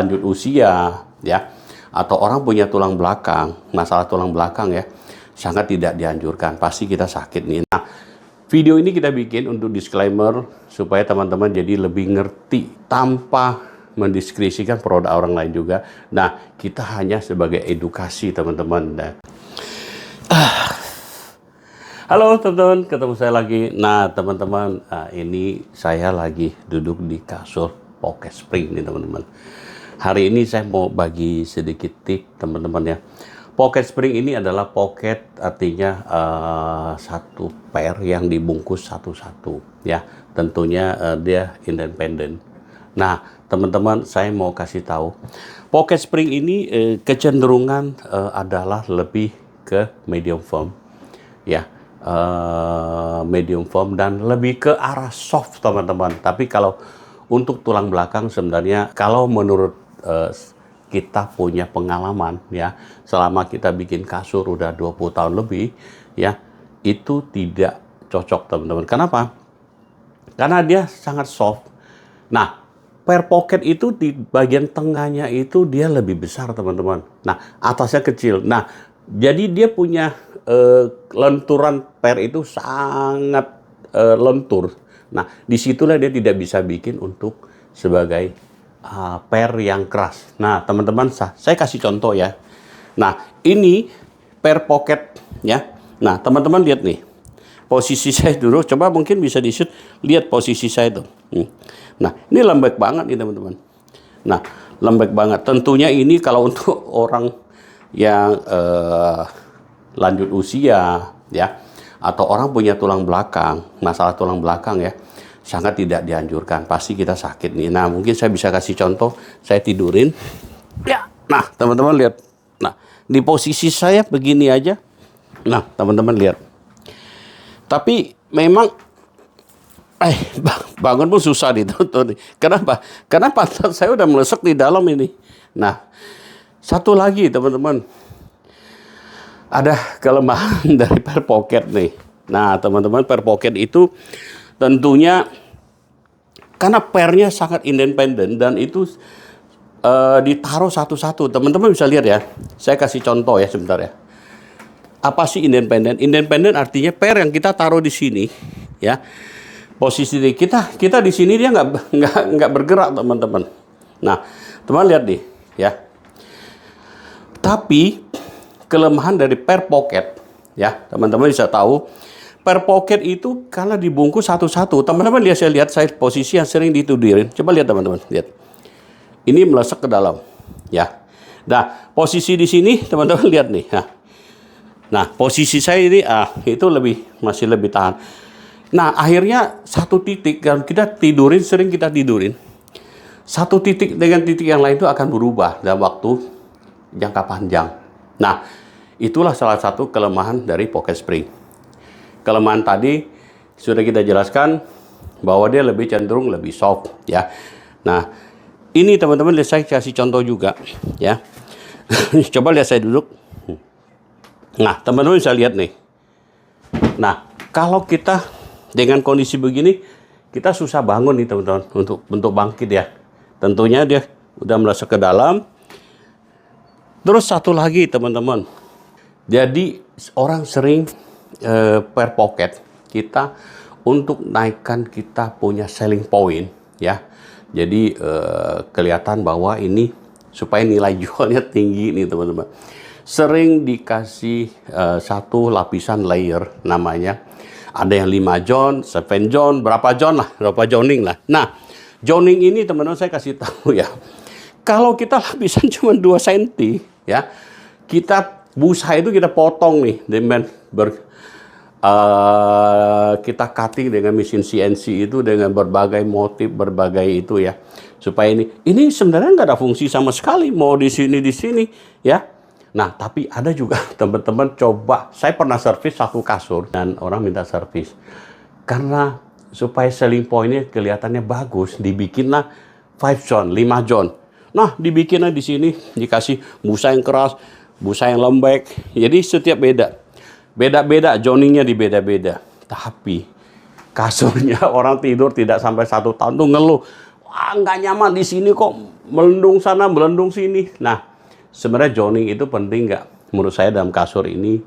lanjut usia ya, atau orang punya tulang belakang, masalah tulang belakang ya, sangat tidak dianjurkan. Pasti kita sakit nih. Nah, video ini kita bikin untuk disclaimer supaya teman-teman jadi lebih ngerti tanpa mendiskresikan produk orang lain juga. Nah, kita hanya sebagai edukasi teman-teman. Halo teman-teman, ketemu saya lagi. Nah teman-teman, ini saya lagi duduk di kasur Pocket Spring nih teman-teman. Hari ini saya mau bagi sedikit tip teman-teman ya. Pocket Spring ini adalah pocket, artinya satu pair yang dibungkus satu-satu ya. Tentunya dia independen. Nah teman-teman, saya mau kasih tahu Pocket Spring ini kecenderungan adalah lebih ke medium foam ya. Medium foam dan lebih ke arah soft teman-teman. Tapi kalau untuk tulang belakang sebenarnya kalau menurut kita punya pengalaman ya, selama kita bikin kasur udah 20 tahun lebih ya, itu tidak cocok teman-teman. Kenapa? Karena dia sangat soft. Nah, per pocket itu di bagian tengahnya itu dia lebih besar teman-teman. Nah, atasnya kecil. Nah, jadi dia punya lenturan per itu sangat lentur. Nah, disitulah dia tidak bisa bikin untuk sebagai per yang keras. Nah, teman-teman, saya kasih contoh ya. Nah, ini per pocket ya. Nah, teman-teman lihat nih. Posisi saya dulu, coba mungkin bisa di-shoot. Lihat posisi saya tuh. Nah, ini lembek banget nih teman-teman. Nah, lembek banget. Tentunya ini kalau untuk orang yang lanjut usia ya, atau orang punya tulang belakang, masalah tulang belakang ya, sangat tidak dianjurkan. Pasti kita sakit nih. Nah, mungkin saya bisa kasih contoh. Saya tidurin ya. Nah, teman-teman lihat. Nah, di posisi saya begini aja. Nah, teman-teman lihat. Tapi memang bangun pun susah dituntut. Kenapa? Karena pantat saya udah melesek di dalam ini. Nah, satu lagi teman-teman, ada kelemahan dari per pocket nih. Nah teman-teman, per pocket itu tentunya karena pernya sangat independen dan itu ditaruh satu-satu. Teman-teman bisa lihat ya, saya kasih contoh ya sebentar ya. Apa sih independen? Independen artinya per yang kita taruh di sini ya, posisi kita di sini dia nggak bergerak teman-teman. Nah teman lihat nih ya. Tapi kelemahan dari per pocket ya, teman-teman bisa tahu per pocket itu karena dibungkus satu-satu. Teman-teman lihat, saya posisi yang sering ditidurin. Coba lihat teman-teman, lihat. Ini melesek ke dalam ya. Nah, posisi di sini teman-teman lihat nih. Nah, posisi saya ini itu masih lebih tahan. Nah, akhirnya satu titik yang sering kita tidurin. Satu titik dengan titik yang lain itu akan berubah dalam waktu jangka panjang. Nah, itulah salah satu kelemahan dari Pocket Spring. Kelemahan tadi sudah kita jelaskan bahwa dia lebih cenderung lebih soft ya. Nah, ini teman-teman saya kasih contoh juga ya. Coba lihat saya duduk. Nah, teman-teman bisa lihat nih. Nah, kalau kita dengan kondisi begini, kita susah bangun nih teman-teman untuk bangkit ya. Tentunya dia udah melesek ke dalam. Terus satu lagi teman-teman, jadi orang sering per pocket kita untuk naikkan kita punya selling point ya. Jadi kelihatan bahwa ini supaya nilai jualnya tinggi nih teman-teman. Sering dikasih satu lapisan layer namanya. Ada yang 5 john, 7 john, berapa joining lah. Nah, joining ini teman-teman saya kasih tahu ya. Kalau kita lapisan cuma 2 cm ya, kita busa itu kita potong nih dengan kita cutting dengan mesin CNC itu dengan berbagai motif, berbagai itu ya, supaya ini sebenarnya nggak ada fungsi sama sekali, mau di sini ya. Nah tapi ada juga teman-teman coba, saya pernah servis satu kasur dan orang minta servis karena supaya selling pointnya kelihatannya bagus, dibikinlah 5 john, 5 john. Nah dibikinlah di sini dikasih busa yang keras, busa yang lembek, jadi setiap beda-beda, joiningnya dibeda-beda. Tapi kasurnya orang tidur tidak sampai 1 tahun tuh ngeluh, nggak nyaman di sini kok, melendung sana, melendung sini. Nah, sebenarnya joining itu penting nggak? Menurut saya dalam kasur ini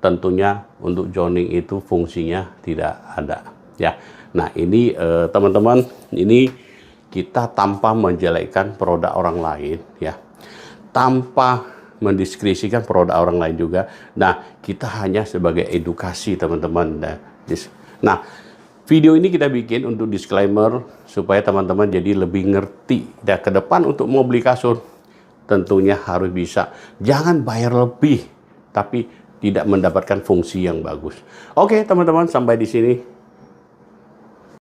tentunya untuk joining itu fungsinya tidak ada. Ya, nah ini teman-teman, ini kita tanpa menjelekkan produk orang lain, ya, tanpa mendiskresikan produk orang lain juga. Nah, kita hanya sebagai edukasi teman-teman. Nah, video ini kita bikin untuk disclaimer supaya teman-teman jadi lebih ngerti. Dan ke depan untuk mau beli kasur tentunya harus bisa. Jangan bayar lebih tapi tidak mendapatkan fungsi yang bagus. Oke, teman-teman, sampai di sini.